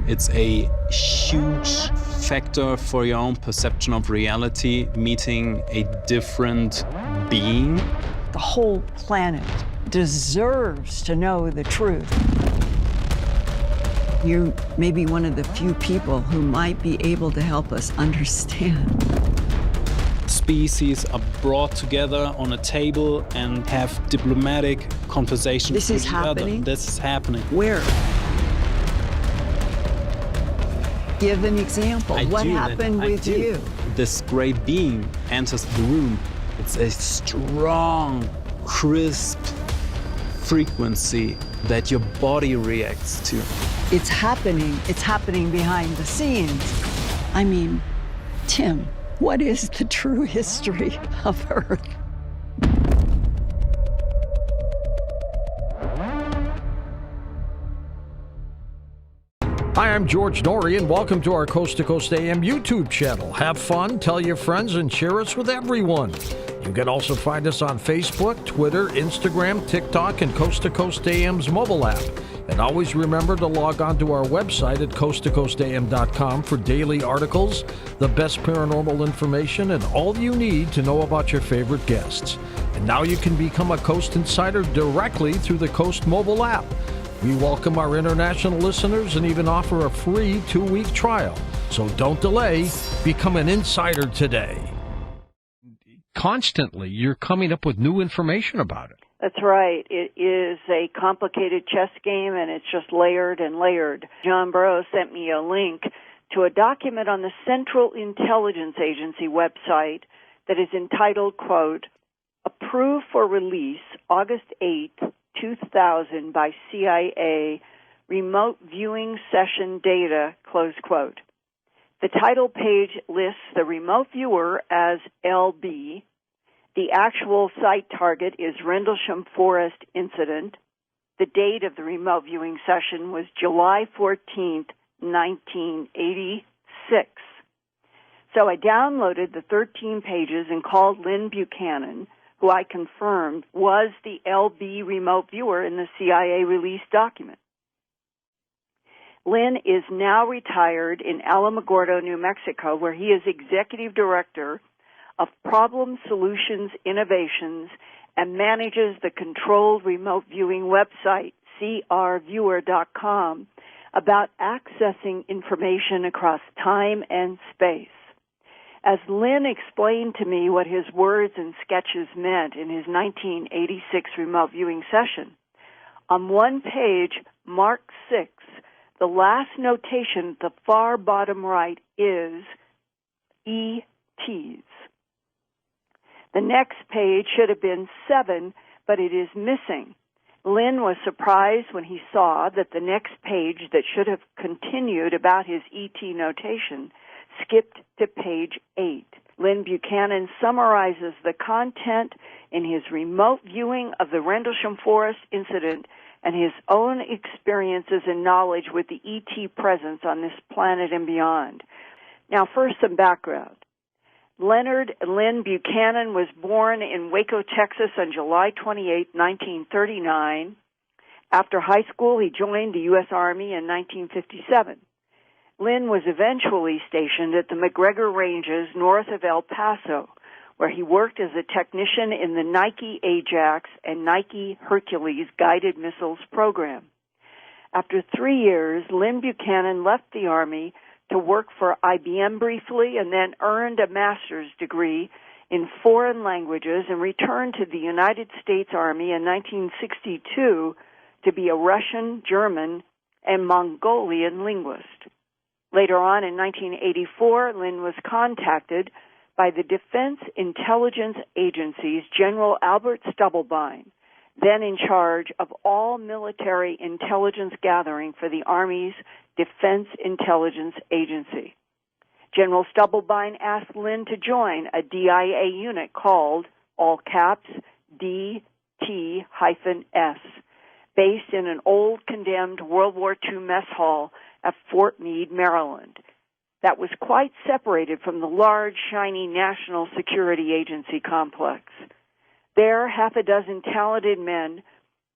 It's a huge factor for your own perception of reality, meeting a different being. The whole planet deserves to know the truth. You may be one of the few people who might be able to help us understand. Species are brought together on a table and have diplomatic conversations This is with each other. happening? This is happening. Where? Give an example. What happened with you? This great being enters the room. It's a strong, crisp frequency that your body reacts to. It's happening. It's happening behind the scenes. I mean, Tim, what is the true history of Earth? Hi, I'm George Norrie, and welcome to our Coast to Coast AM YouTube channel. Have fun, tell your friends, and share us with everyone. You can also find us on Facebook, Twitter, Instagram, TikTok, and Coast to Coast AM's mobile app. And always remember to log on to our website at coasttocoastam.com for daily articles, the best paranormal information, and all you need to know about your favorite guests. And now you can become a Coast Insider directly through the Coast mobile app. We welcome our international listeners and even offer a free 2-week trial. So don't delay. Become an insider today. Constantly, you're coming up with new information about it. That's right. It is a complicated chess game, and it's just layered and layered. John Burroughs sent me a link to a document on the Central Intelligence Agency website that is entitled, quote, "Approved for Release, August 8th, 2000 by CIA, Remote Viewing Session Data," close quote. The title page lists the remote viewer as LB. The actual site target is Rendlesham Forest Incident. The date of the remote viewing session was July 14th, 1986. So I downloaded the 13 pages and called Lynn Buchanan, who I confirmed was the LB remote viewer in the CIA release document. Lynn is now retired in Alamogordo, New Mexico, where he is executive director of Problem Solutions Innovations and manages the controlled remote viewing website, crviewer.com, about accessing information across time and space. As Lynn explained to me what his words and sketches meant in his 1986 remote viewing session, on one page, Mark 6, the last notation at the far bottom right is ETs. The next page should have been 7, but it is missing. Lynn was surprised when he saw that the next page that should have continued about his ET notation skipped to page 8. Lynn Buchanan summarizes the content in his remote viewing of the Rendlesham Forest incident and his own experiences and knowledge with the ET presence on this planet and beyond. Now, first, some background. Leonard Lynn Buchanan was born in Waco, Texas on July 28, 1939. After high school, he joined the U.S. Army in 1957. Lynn was eventually stationed at the McGregor Ranges north of El Paso, where he worked as a technician in the Nike Ajax and Nike Hercules guided missiles program. After 3 years, Lynn Buchanan left the Army to work for IBM briefly and then earned a master's degree in foreign languages and returned to the United States Army in 1962 to be a Russian, German, and Mongolian linguist. Later on in 1984, Lynn was contacted by the Defense Intelligence Agency's General Albert Stubblebine, then in charge of all military intelligence gathering for the Army's Defense Intelligence Agency. General Stubblebine asked Lynn to join a DIA unit called, all caps, DT-S, based in an old condemned World War II mess hall at Fort Meade, Maryland, that was quite separated from the large, shiny National Security Agency complex. There, half a dozen talented men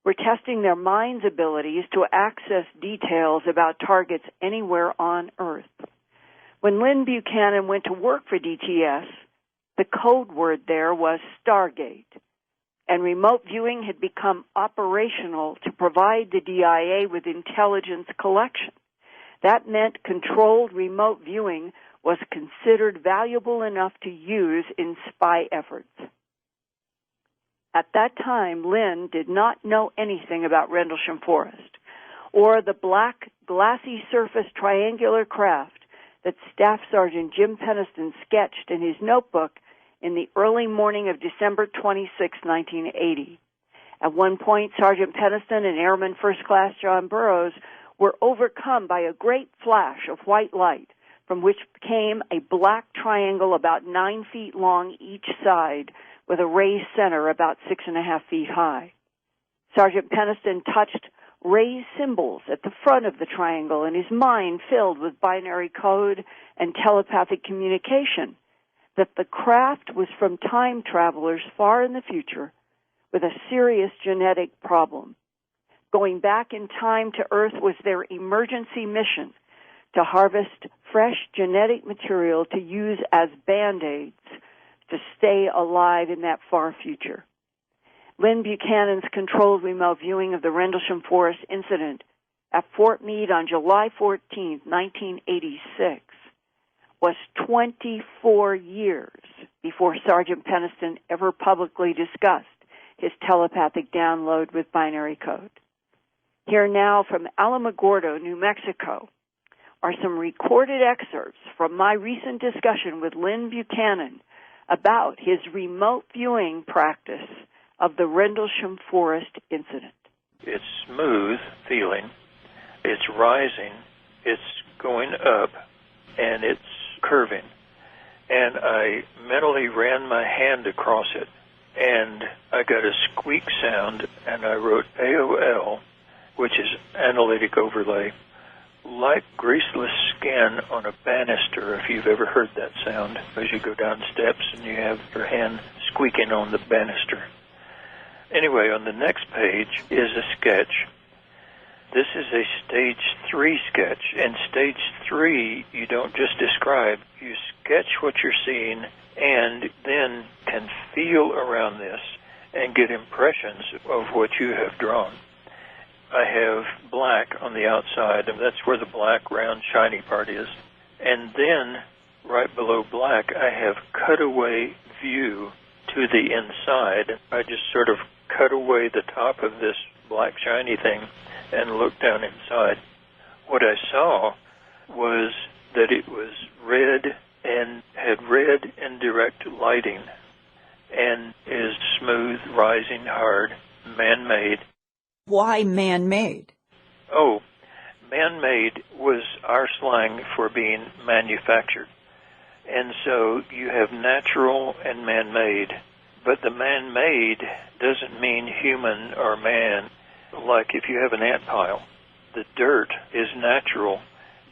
were testing their mind's abilities to access details about targets anywhere on Earth. When Lynn Buchanan went to work for DTS, the code word there was Stargate, and remote viewing had become operational to provide the DIA with intelligence collection. That meant controlled remote viewing was considered valuable enough to use in spy efforts. At that time, Lynn did not know anything about Rendlesham Forest or the black, glassy surface triangular craft that Staff Sergeant Jim Peniston sketched in his notebook in the early morning of December 26, 1980. At one point, Sergeant Peniston and Airman First Class John Burroughs were overcome by a great flash of white light, from which came a black triangle about 9 feet long each side, with a raised center about 6.5 feet high. Sergeant Peniston touched raised symbols at the front of the triangle, and his mind filled with binary code and telepathic communication, that the craft was from time travelers far in the future with a serious genetic problem. Going back in time to Earth was their emergency mission to harvest fresh genetic material to use as Band-Aids to stay alive in that far future. Lynn Buchanan's controlled remote viewing of the Rendlesham Forest incident at Fort Meade on July 14, 1986, was 24 years before Sergeant Peniston ever publicly discussed his telepathic download with binary code. Here now from Alamogordo, New Mexico, are some recorded excerpts from my recent discussion with Lynn Buchanan about his remote viewing practice of the Rendlesham Forest incident. It's smooth feeling, it's rising, it's going up, and it's curving. And I mentally ran my hand across it, and I got a squeak sound, and I wrote AOL, which is analytic overlay, like greaseless skin on a banister, if you've ever heard that sound, as you go down steps and you have your hand squeaking on the banister. Anyway, on the next page is a sketch. This is a stage 3 sketch. In stage 3, you don't just describe, you sketch what you're seeing and then can feel around this and get impressions of what you have drawn. I have black on the outside, and that's where the black, round, shiny part is. And then, right below black, I have cutaway view to the inside. I just sort of cut away the top of this black, shiny thing and looked down inside. What I saw was that it was red and had red indirect lighting and is smooth, rising, hard, man-made. Why man-made? Oh, man-made was our slang for being manufactured. And so you have natural and man-made, but the man-made doesn't mean human or man. Like if you have an ant pile, the dirt is natural,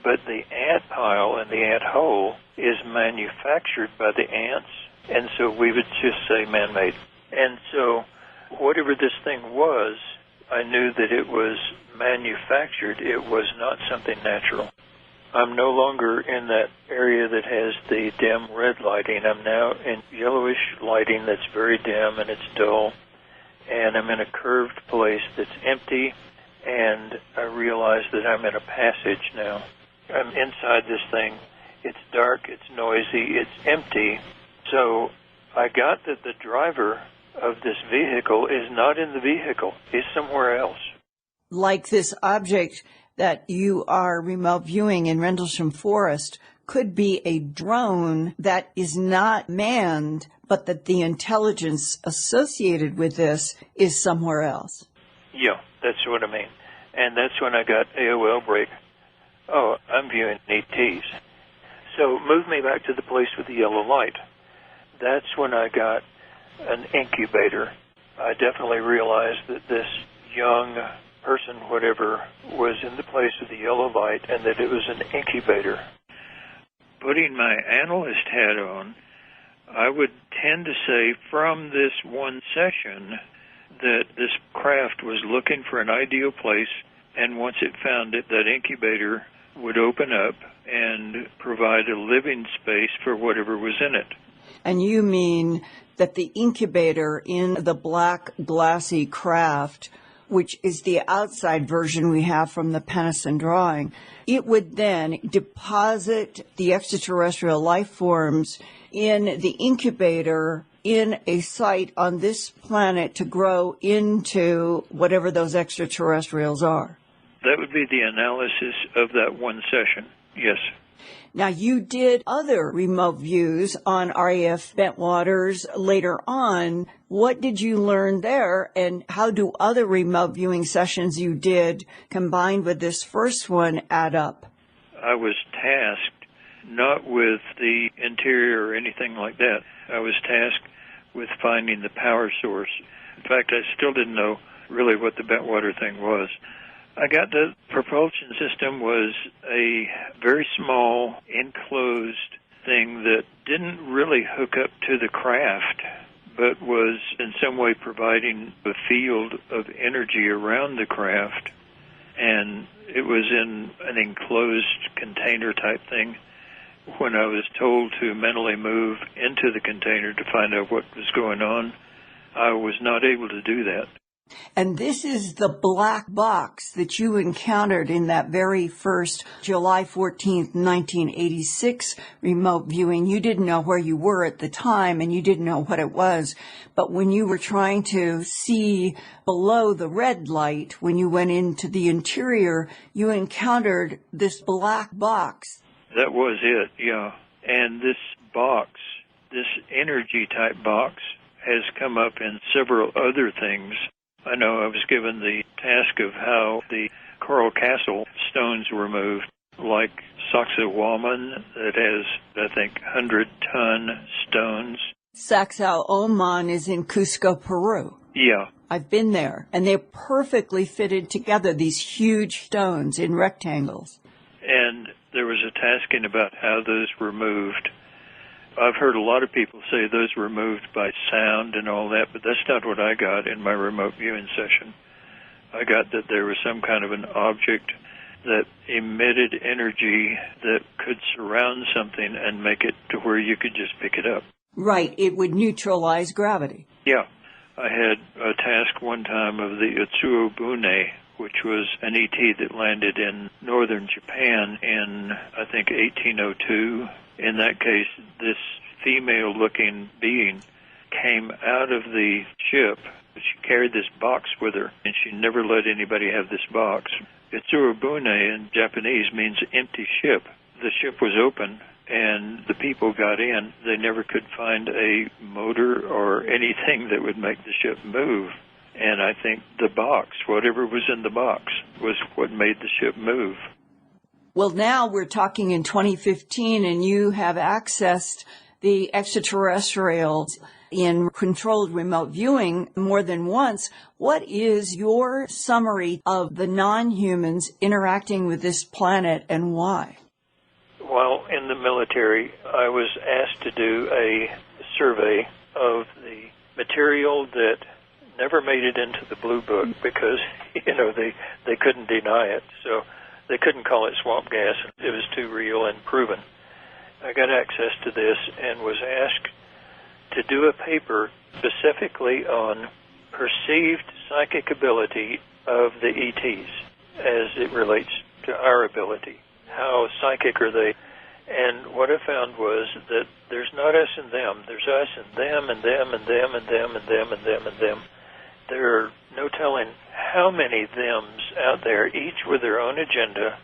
but the ant pile and the ant hole is manufactured by the ants, and so we would just say man-made. And so whatever this thing was, I knew that it was manufactured. It was not something natural. I'm no longer in that area that has the dim red lighting. I'm now in yellowish lighting that's very dim and it's dull. And I'm in a curved place that's empty, and I realize that I'm in a passage now. I'm inside this thing. It's dark, it's noisy, it's empty. So I got that the driver of this vehicle is not in the vehicle. He's somewhere else. Like this object that you are remote viewing in Rendlesham Forest could be a drone that is not manned, but that the intelligence associated with this is somewhere else. Yeah, that's what I mean. And that's when I got AOL break. Oh, I'm viewing ETs. So move me back to the place with the yellow light. That's when I got an incubator. I definitely realized that this young person, whatever, was in the place of the yellow light and that it was an incubator. Putting my analyst hat on, I would tend to say from this one session that this craft was looking for an ideal place, and once it found it, that incubator would open up and provide a living space for whatever was in it. And you mean that the incubator in the black glassy craft, which is the outside version we have from the Pennison drawing, it would then deposit the extraterrestrial life forms in the incubator in a site on this planet to grow into whatever those extraterrestrials are. That would be the analysis of that one session, yes. Now, you did other remote views on RAF Bentwaters later on. What did you learn there, and how do other remote viewing sessions you did combined with this first one add up? I was tasked not with the interior or anything like that. I was tasked with finding the power source. In fact, I still didn't know really what the Bentwater thing was. I got the propulsion system was a very small, enclosed thing that didn't really hook up to the craft, but was in some way providing a field of energy around the craft. And it was in an enclosed container type thing. When I was told to mentally move into the container to find out what was going on, I was not able to do that. And this is the black box that you encountered in that very first July 14th, 1986 remote viewing. You didn't know where you were at the time, and you didn't know what it was. But when you were trying to see below the red light, when you went into the interior, you encountered this black box. That was it, yeah. And this box, this energy-type box, has come up in several other things. I know I was given the task of how the Coral Castle stones were moved, like Sacsayhuaman, that has, I think, 100-ton stones. Sacsayhuaman is in Cusco, Peru. Yeah. I've been there, and they're perfectly fitted together, these huge stones in rectangles. And there was a tasking about how those were moved. I've heard a lot of people say those were moved by sound and all that, but that's not what I got in my remote viewing session. I got that there was some kind of an object that emitted energy that could surround something and make it to where you could just pick it up. Right, it would neutralize gravity. Yeah. I had a task one time of the Utsuo Bune, which was an ET that landed in northern Japan in, I think, 1802. In that case, this female-looking being came out of the ship. She carried this box with her, and she never let anybody have this box. Itsurubune in Japanese means empty ship. The ship was open, and the people got in. They never could find a motor or anything that would make the ship move. And I think the box, whatever was in the box, was what made the ship move. Well, now we're talking in 2015, and you have accessed the extraterrestrials in controlled remote viewing more than once. What is your summary of the non-humans interacting with this planet, and why? While in the military, I was asked to do a survey of the material that never made it into the Blue Book because, they couldn't deny it. So they couldn't call it swamp gas. It was too real and proven. I got access to this and was asked to do a paper specifically on perceived psychic ability of the ETs as it relates to our ability. How psychic are they? And what I found was that there's not us and them. There's us and them and them and them and them and them and them and them. There are no telling how many thems out there, each with their own agenda.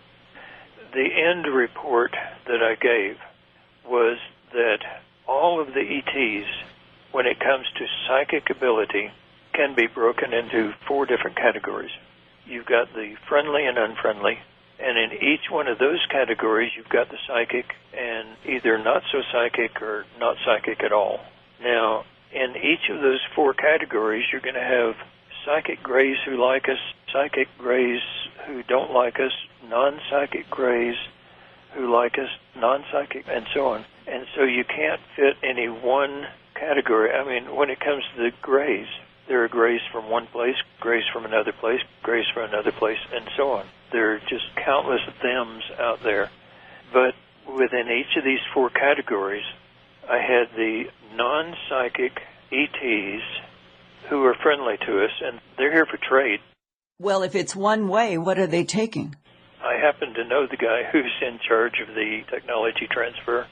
The end report that I gave was that all of the ETs, when it comes to psychic ability, can be broken into 4 different categories. You've got the friendly and unfriendly, and in each one of those categories, you've got the psychic and either not so psychic or not psychic at all. Now, in each of those 4 categories, you're going to have psychic grays who like us, psychic grays who don't like us, non-psychic grays who like us, non-psychic, and so on. And so you can't fit any one category. I mean, when it comes to the grays, There are grays from one place, grays from another place, grays from another place, and so on. There are just countless thems out there. But within each of these four categories, I had the non-psychic ETs who are friendly to us, and they're here for trade. Well, if it's one way, what are they taking? I happen to know the guy who's in charge of the technology transfer,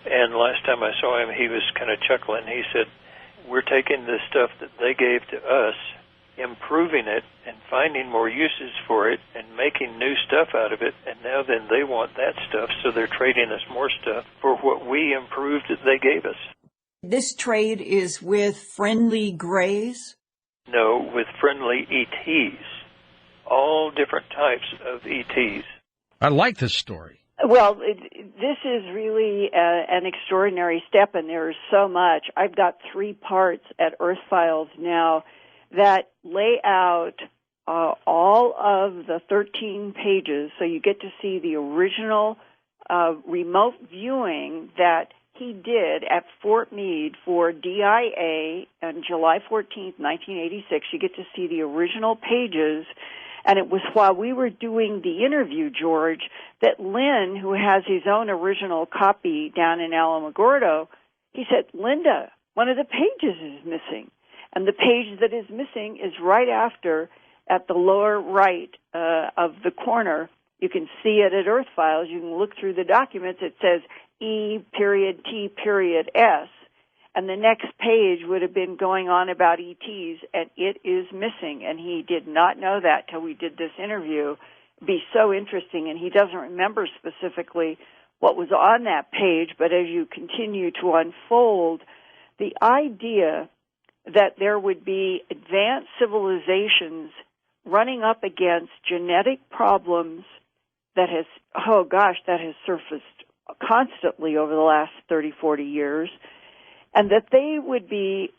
and last time I saw him, he was kind of chuckling. He said, we're taking the stuff that they gave to us, improving it, and finding more uses for it, and making new stuff out of it, and now then they want that stuff, so they're trading us more stuff for what we improved that they gave us. This trade is with friendly grays? No, with friendly ETs. All different types of ETs. I like this story. Well, this is really an extraordinary step, and there's so much. I've got 3 parts at Earth Files now that lay out all of the 13 pages, so you get to see the original remote viewing that he did at Fort Meade for DIA on July 14th, 1986. You get to see the original pages. And it was while we were doing the interview, George, that Lynn, who has his own original copy down in Alamogordo, he said, Linda, one of the pages is missing. And the page that is missing is right after, at the lower right of the corner. You can see it at Earth Files. You can look through the documents. It says E.T.S. And the next page would have been going on about ETs, and it is missing. And he did not know that till we did this interview. It'd be so interesting, and he doesn't remember specifically what was on that page, but as you continue to unfold, the idea that there would be advanced civilizations running up against genetic problems that has surfaced constantly over the last 30, 40 years, and that they would be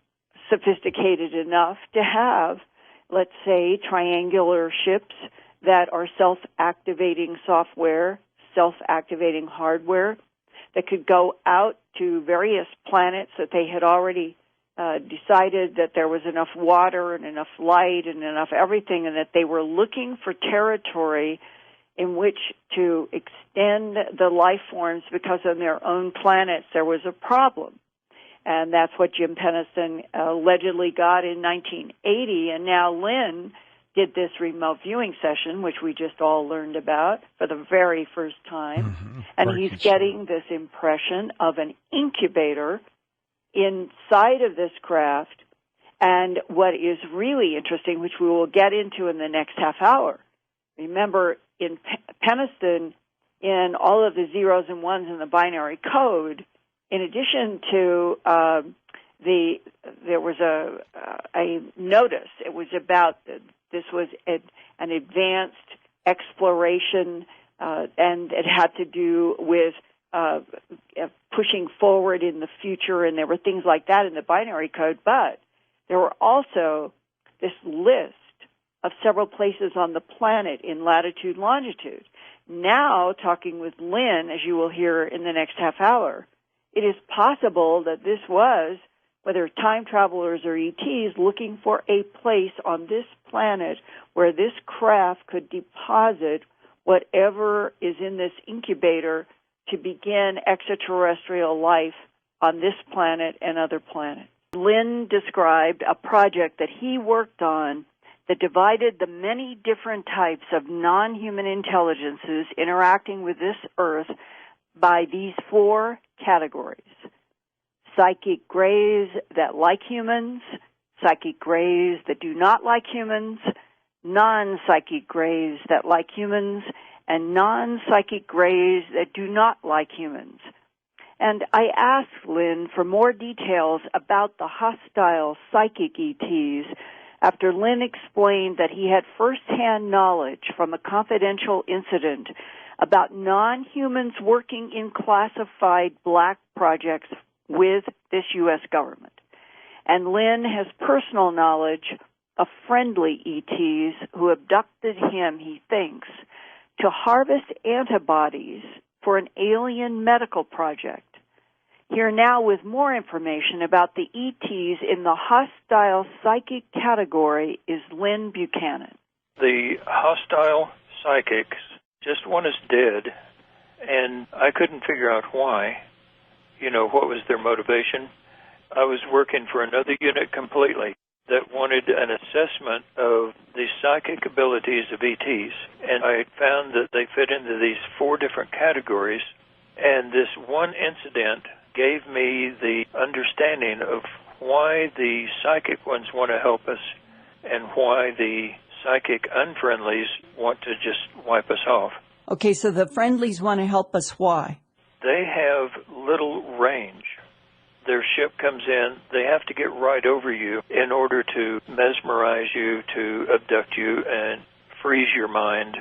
sophisticated enough to have, let's say, triangular ships that are self-activating software, self-activating hardware, that could go out to various planets that they had already decided that there was enough water and enough light and enough everything, and that they were looking for territory in which to extend the life forms because on their own planets there was a problem. And that's what Jim Penniston allegedly got in 1980. And now Lynn did this remote viewing session, which we just all learned about for the very first time. Mm-hmm. And he's getting this impression of an incubator inside of this craft. And what is really interesting, which we will get into in the next half hour, remember in Penniston, in all of the zeros and ones in the binary code, in addition to there was a notice. It was about this was an advanced exploration, and it had to do with pushing forward in the future, and there were things like that in the binary code. But there were also this list of several places on the planet in latitude, longitude. Now, talking with Lynn, as you will hear in the next half hour, it is possible that this was, whether time travelers or ETs, looking for a place on this planet where this craft could deposit whatever is in this incubator to begin extraterrestrial life on this planet and other planets. Lynn described a project that he worked on that divided the many different types of non-human intelligences interacting with this Earth by these 4 categories: psychic greys that like humans, psychic greys that do not like humans, non-psychic greys that like humans, and non-psychic greys that do not like humans. And I asked Lynn for more details about the hostile psychic ETs after Lynn explained that he had first-hand knowledge from a confidential incident about non-humans working in classified black projects with this U.S. government. And Lynn has personal knowledge of friendly ETs who abducted him, he thinks, to harvest antibodies for an alien medical project. Here now with more information about the ETs in the hostile psychic category is Lynn Buchanan. The hostile psychics just want us dead, and I couldn't figure out why. What was their motivation? I was working for another unit completely that wanted an assessment of the psychic abilities of ETs, and I found that they fit into these 4 different categories, and this one incident gave me the understanding of why the psychic ones want to help us and why the psychic unfriendlies want to just wipe us off. Okay, so the friendlies want to help us. Why? They have little range. Their ship comes in, they have to get right over you in order to mesmerize you, to abduct you, and freeze your mind.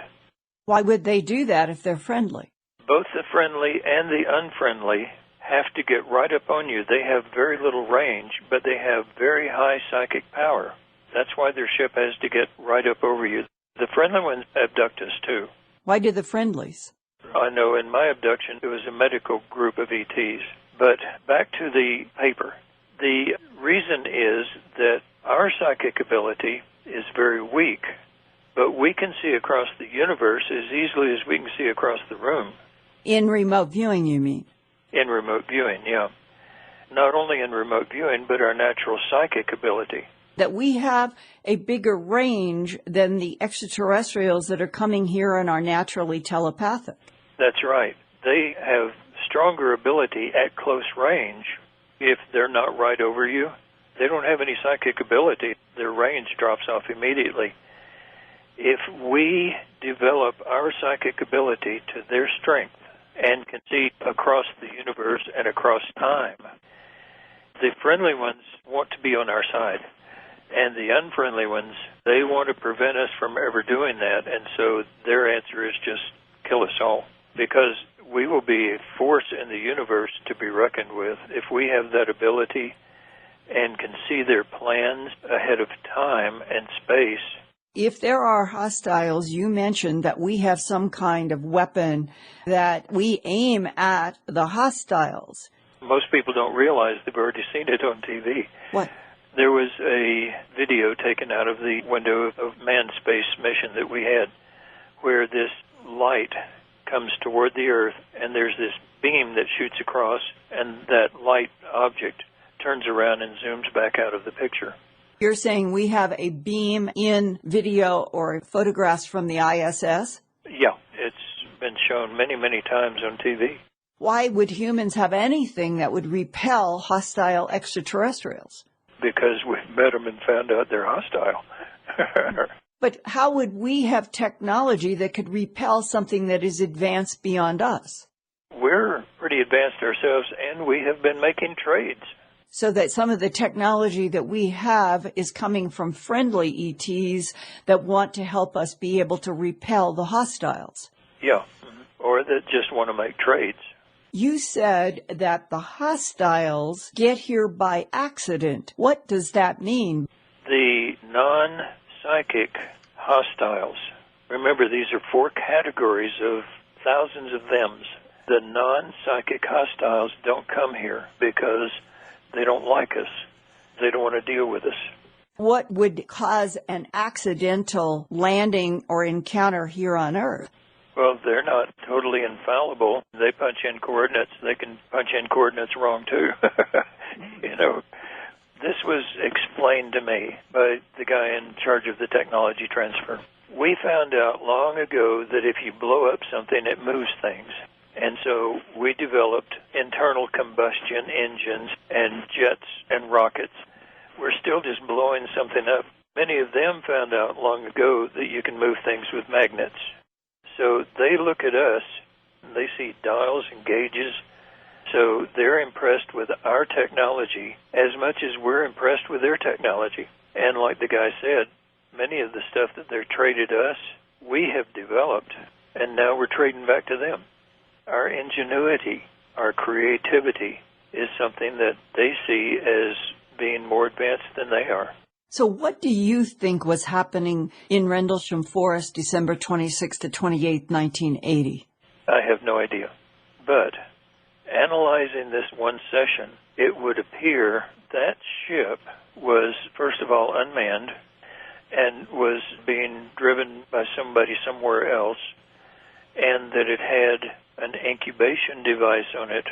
Why would they do that if they're friendly? Both the friendly and the unfriendly have to get right up on you. They have very little range, but they have very high psychic power. That's why their ship has to get right up over you. The friendly ones abduct us, too. Why do the friendlies? I know in my abduction, it was a medical group of ETs. But back to the paper. The reason is that our psychic ability is very weak, but we can see across the universe as easily as we can see across the room. In remote viewing, you mean? In remote viewing, yeah. Not only in remote viewing, but our natural psychic ability. That we have a bigger range than the extraterrestrials that are coming here and are naturally telepathic. That's right. They have stronger ability at close range. If they're not right over you, they don't have any psychic ability. Their range drops off immediately. If we develop our psychic ability to their strength and can see across the universe and across time, the friendly ones want to be on our side. And the unfriendly ones, they want to prevent us from ever doing that. And so their answer is just kill us all. Because we will be a force in the universe to be reckoned with if we have that ability and can see their plans ahead of time and space. If there are hostiles, you mentioned that we have some kind of weapon that we aim at the hostiles. Most people don't realize they've already seen it on TV. What? There was a video taken out of the window of manned space mission that we had where this light comes toward the Earth, and there's this beam that shoots across, and that light object turns around and zooms back out of the picture. You're saying we have a beam in video or photographs from the ISS? Yeah, it's been shown many, many times on TV. Why would humans have anything that would repel hostile extraterrestrials? Because we've met them and found out they're hostile. But how would we have technology that could repel something that is advanced beyond us? We're pretty advanced ourselves, and we have been making trades. So that some of the technology that we have is coming from friendly ETs that want to help us be able to repel the hostiles. Yeah, or that just want to make trades. You said that the hostiles get here by accident. What does that mean? The non-psychic hostiles. Remember, these are 4 categories of thousands of thems. The non-psychic hostiles don't come here because they don't like us. They don't want to deal with us. What would cause an accidental landing or encounter here on Earth? Well, they're not totally infallible. They punch in coordinates. They can punch in coordinates wrong, too. This was explained to me by the guy in charge of the technology transfer. We found out long ago that if you blow up something, it moves things. And so we developed internal combustion engines and jets and rockets. We're still just blowing something up. Many of them found out long ago that you can move things with magnets. So they look at us, and they see dials and gauges. So they're impressed with our technology as much as we're impressed with their technology. And like the guy said, many of the stuff that they're traded us, we have developed, and now we're trading back to them. Our ingenuity, our creativity is something that they see as being more advanced than they are. So what do you think was happening in Rendlesham Forest December 26 to 28, 1980? I have no idea. But analyzing this one session, it would appear that ship was, first of all, unmanned and was being driven by somebody somewhere else, and that it had an incubation device on it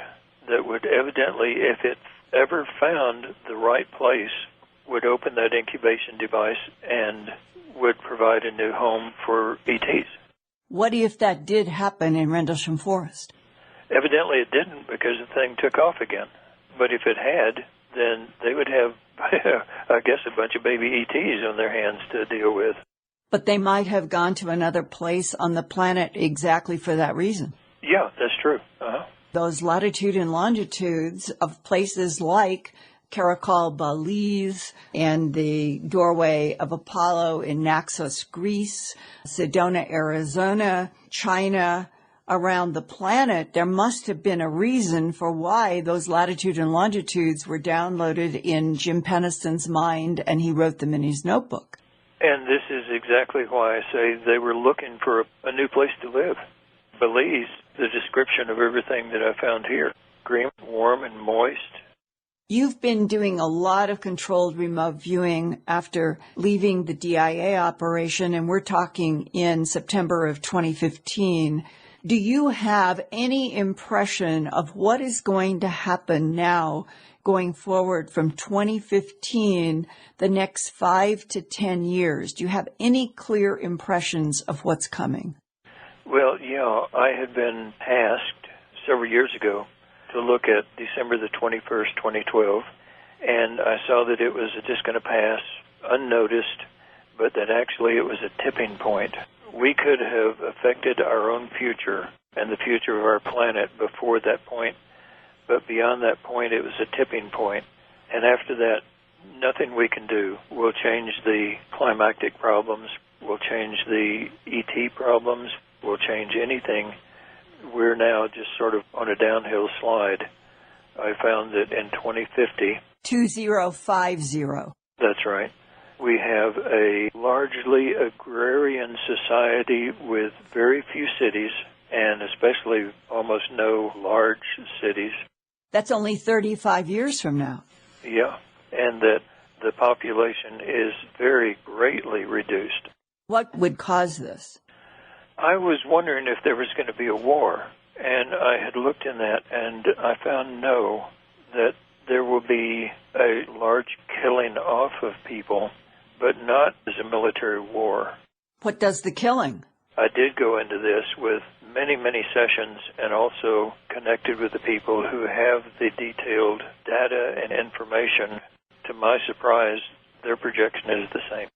that would evidently, if it ever found the right place, would open that incubation device and would provide a new home for ETs. What if that did happen in Rendlesham Forest? Evidently it didn't, because the thing took off again. But if it had, then they would have, I guess, a bunch of baby ETs on their hands to deal with. But they might have gone to another place on the planet exactly for that reason. Yeah, that's true. Uh-huh. Those latitude and longitudes of places like Caracal, Belize, and the doorway of Apollo in Naxos, Greece, Sedona, Arizona, China, around the planet, there must have been a reason for why those latitude and longitudes were downloaded in Jim Peniston's mind, and he wrote them in his notebook. And this is exactly why I say they were looking for a new place to live. Belize, the description of everything that I found here, green, warm, and moist. You've been doing a lot of controlled remote viewing after leaving the DIA operation, and we're talking in September of 2015. Do you have any impression of what is going to happen now going forward from 2015, the next 5 to 10 years? Do you have any clear impressions of what's coming? Well, yeah, I had been tasked several years ago to look at December the 21st, 2012, and I saw that it was just going to pass unnoticed, but that actually it was a tipping point. We could have affected our own future and the future of our planet before that point, but beyond that point, it was a tipping point. And after that, nothing we can do will change the climactic problems, will change the ET problems, will change anything. We're now just sort of on a downhill slide. I found that in 2050... 2050. That's right. We have a largely agrarian society with very few cities, and especially almost no large cities. That's only 35 years from now. Yeah, and that the population is very greatly reduced. What would cause this? I was wondering if there was going to be a war, and I had looked in that, and I found no, that there will be a large killing off of people, but not as a military war. What does the killing? I did go into this with many, many sessions and also connected with the people who have the detailed data and information. To my surprise, their projection is the same.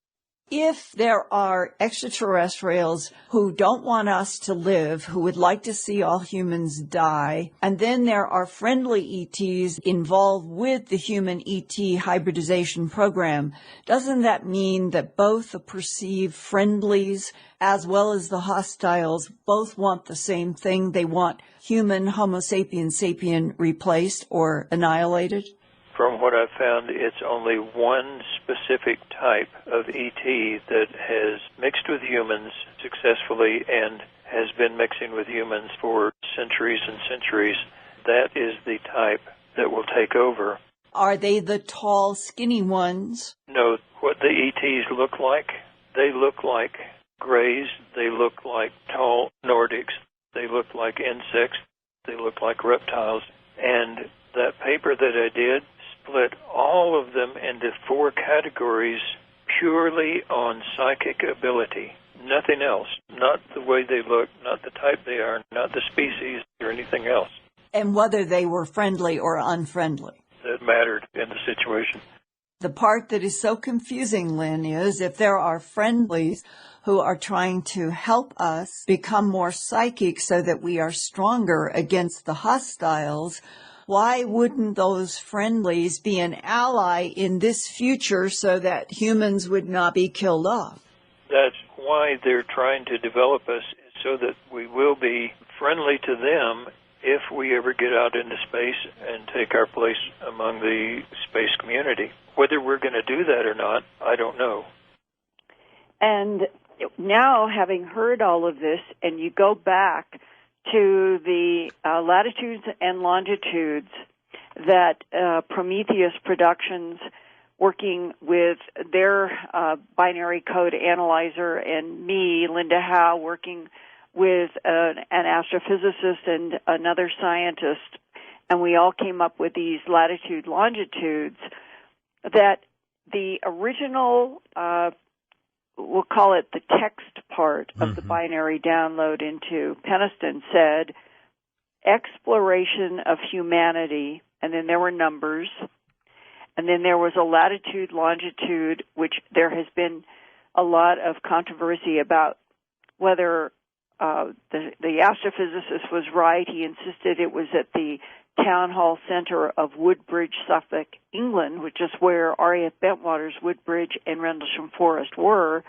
If there are extraterrestrials who don't want us to live, who would like to see all humans die, and then there are friendly ETs involved with the human ET hybridization program, doesn't that mean that both the perceived friendlies as well as the hostiles both want the same thing? They want human Homo sapiens sapien replaced or annihilated? From what I've found, it's only one specific type of ET that has mixed with humans successfully and has been mixing with humans for centuries and centuries. That is the type that will take over. Are they the tall, skinny ones? No, what the ETs look like, they look like grays, they look like tall Nordics, they look like insects, they look like reptiles. And that paper that I did split all of them into 4 categories purely on psychic ability. Nothing else. Not the way they look, not the type they are, not the species or anything else. And whether they were friendly or unfriendly. That mattered in the situation. The part that is so confusing, Lynn, is if there are friendlies who are trying to help us become more psychic so that we are stronger against the hostiles, why wouldn't those friendlies be an ally in this future so that humans would not be killed off? That's why they're trying to develop us so that we will be friendly to them if we ever get out into space and take our place among the space community. Whether we're going to do that or not, I don't know. And now, having heard all of this, and you go back to the latitudes and longitudes that Prometheus Productions, working with their binary code analyzer, and me, Linda Howe, working with an astrophysicist and another scientist, and we all came up with these latitude longitudes, that the original, we'll call it the text part of the binary download into Peniston, said exploration of humanity, and then there were numbers, and then there was a latitude longitude, which there has been a lot of controversy about whether the astrophysicist was right. He insisted it was at the Town Hall Centre of Woodbridge, Suffolk, England, which is where R.A.F. Bentwaters, Woodbridge, and Rendlesham Forest were,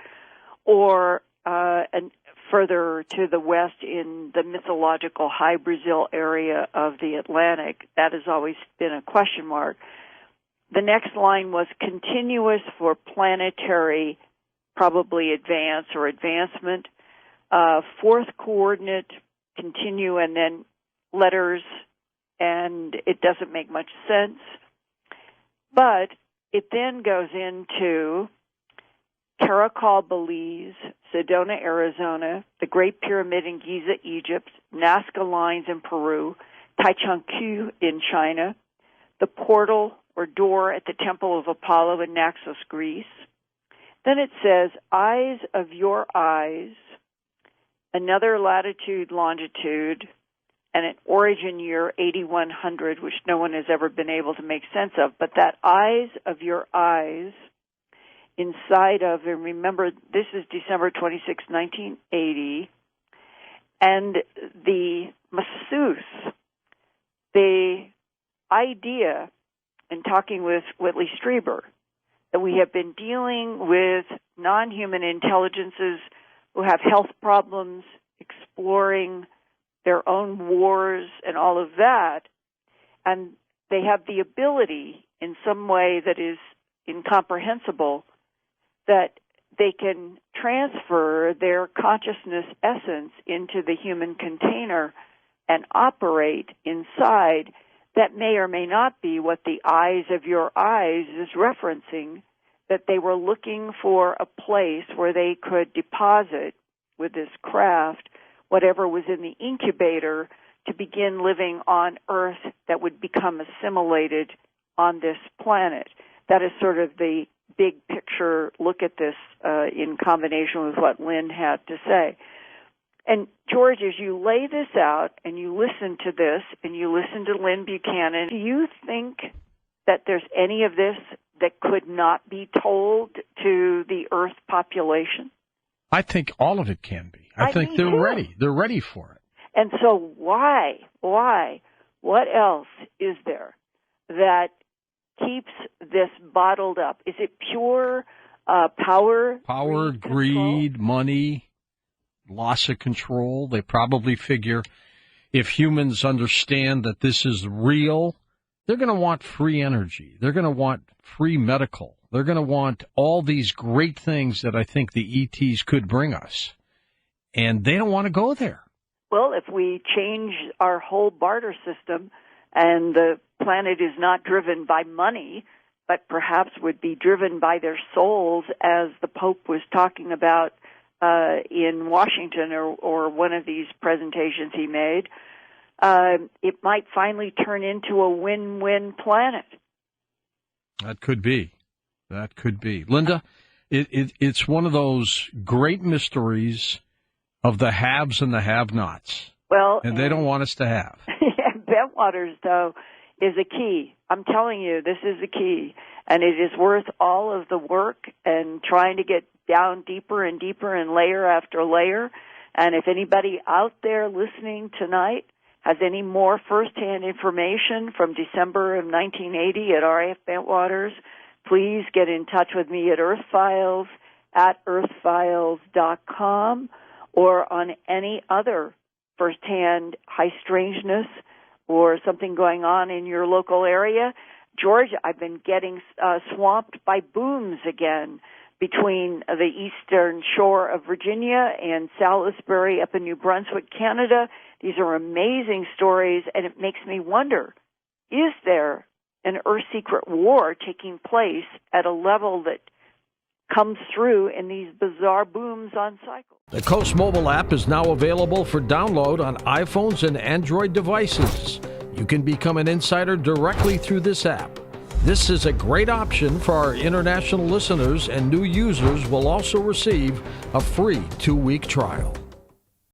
or and further to the west in the mythological High Brazil area of the Atlantic. That has always been a question mark. The next line was continuous for planetary, probably advance or advancement. Fourth coordinate, continue, and then letters, and it doesn't make much sense. But it then goes into Caracol, Belize, Sedona, Arizona, the Great Pyramid in Giza, Egypt, Nazca Lines in Peru, Taichung in China, the portal or door at the Temple of Apollo in Naxos, Greece. Then it says, eyes of your eyes, another latitude, longitude, and an origin year, 8100, which no one has ever been able to make sense of. But that eyes of your eyes inside of, and remember, this is December 26, 1980, and the masseuse, the idea, in talking with Whitley Strieber, that we have been dealing with non-human intelligences who have health problems, exploring their own wars and all of that, and they have the ability in some way that is incomprehensible that they can transfer their consciousness essence into the human container and operate inside. That may or may not be what the eyes of your eyes is referencing, that they were looking for a place where they could deposit with this craft whatever was in the incubator to begin living on Earth that would become assimilated on this planet. That is sort of the big picture look at this in combination with what Lynn had to say. And George, as you lay this out and you listen to this and you listen to Lynn Buchanan, do you think that there's any of this that could not be told to the Earth population? I think all of it can be. I think they're ready. They're ready for it. And so why? What else is there that keeps this bottled up? Is it pure power? Power, greed, money, loss of control. They probably figure if humans understand that this is real, they're going to want free energy. They're going to want free medical. They're going to want all these great things that I think the ETs could bring us. And they don't want to go there. Well, if we change our whole barter system and the planet is not driven by money, but perhaps would be driven by their souls, as the Pope was talking about in Washington or one of these presentations he made, it might finally turn into a win-win planet. That could be. That could be. Linda, it's one of those great mysteries of the haves and the have-nots. Well, and they don't want us to have. Bentwaters, though, is a key. I'm telling you, this is a key. And it is worth all of the work and trying to get down deeper and deeper and layer after layer. And if anybody out there listening tonight has any more firsthand information from December of 1980 at R.A.F. Bentwaters, please get in touch with me at earthfiles@earthfiles.com or on any other firsthand high strangeness or something going on in your local area. George, I've been getting swamped by booms again between the eastern shore of Virginia and Salisbury up in New Brunswick, Canada. These are amazing stories, and it makes me wonder, is there an Earth secret war taking place at a level that comes through in these bizarre booms on cycles? The Coast mobile app is now available for download on iPhones and Android devices. You can become an insider directly through this app. This is a great option for our international listeners, and new users will also receive a free 2-week trial.